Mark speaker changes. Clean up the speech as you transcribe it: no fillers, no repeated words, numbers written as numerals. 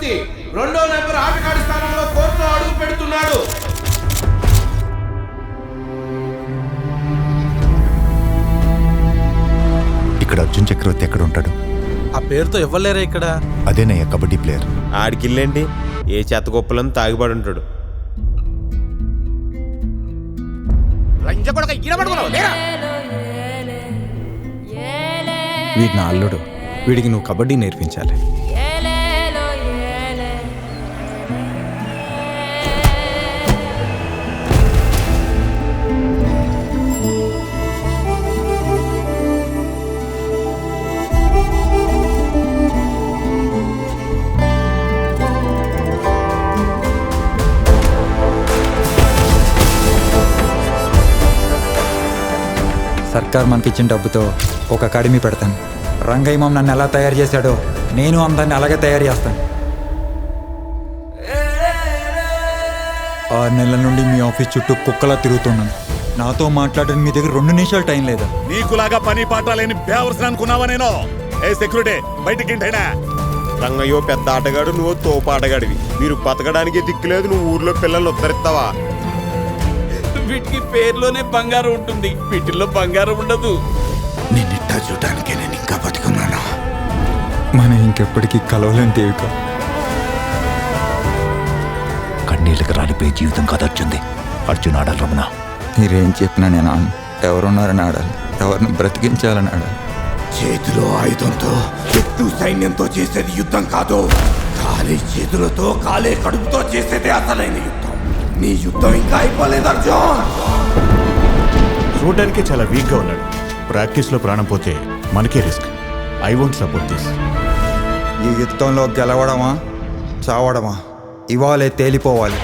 Speaker 1: పూర్తి. 2వ నెంబర్ ఆటగాడి స్థానంలో కోర్టులో అడుగు పెడుతున్నాడు.
Speaker 2: ఇక్కడ అర్జున్ చక్రవర్తి ఎక్కడ ఉంటాడు?
Speaker 3: ఆ పేరుతో ఇవ్వలేరా ఇక్కడ?
Speaker 2: అదేనయ్య కబడ్డీ ప్లేయర్.
Speaker 4: ఆడికిల్లేంటి, ఏ చెత్త గొప్పలను తాగిపడి ఉంటాడు.
Speaker 3: వీడి నా అల్లుడు, వీడికి నువ్వు కబడ్డీ నేర్పించాలి.
Speaker 5: సర్కార్ మనకిచ్చిన డబ్బుతో ఒక అకాడమీ పెడతాను. రంగయ్య మామ నన్ను ఎలా తయారు చేశాడో నేను అందరిని అలాగే తయారు చేస్తాను. 6 నెలల నుండి మీ ఆఫీస్ చుట్టూ కుక్కలా తిరుగుతున్నాను. నాతో మాట్లాడడానికి మీ దగ్గర 2 నిమిషాలు టైం లేదా?
Speaker 6: నీకులాగా పని పాట లేని బేవర్సన అనుకున్నావా నేను? ఏ సెక్యూరిటీ బయటికి ఇంటైనా.
Speaker 4: రంగయ్యో పెద్ద ఆటగాడు, నువ్వు తోపు ఆటగాడివి. మీరు బతకడానికి దిక్కులేదు, నువ్వు ఊర్లో పిల్లల్ని ఉద్ధరిస్తావా?
Speaker 1: వీటికి పేర్లోనే బంగారం ఉంటుంది, వీటిల్లో బంగారం ఉండదు.
Speaker 2: నిన్నిట్టా చూడటానికే నేను ఇంకా బతికున్నాను.
Speaker 5: మనం ఇంకెప్పటికీ కలవలేని దేవిక.
Speaker 2: కన్నీళ్ళకి రాలిపోయే జీవితం కాదు అర్జున్ది. అర్జున్ ఆడాలి రమణ.
Speaker 5: మీరేం చెప్పినా నేను ఆడను. ఎవరున్నారని ఆడాలి, ఎవరిని బ్రతికించాలని ఆడాలి.
Speaker 2: చేతిలో ఆయుధంతో ఎత్తు సైన్యంతో చేసేది యుద్ధం కాదు. ఖాళీ చేతులతో ఖాళీ కడుపుతో చేసేది అసలైన యుద్ధం. నీ యుద్ధం ఇంకా అయిపోలేదు అర్జున్.
Speaker 6: చూడడానికి చాలా వీక్ గా ఉన్నాడు. ప్రాక్టీస్ లో ప్రాణం పోతే మనకే risk. I won't support this.
Speaker 5: ఈ యుద్ధంలో గెలవడమా చావడమా ఇవాళే తేలిపోవాలి.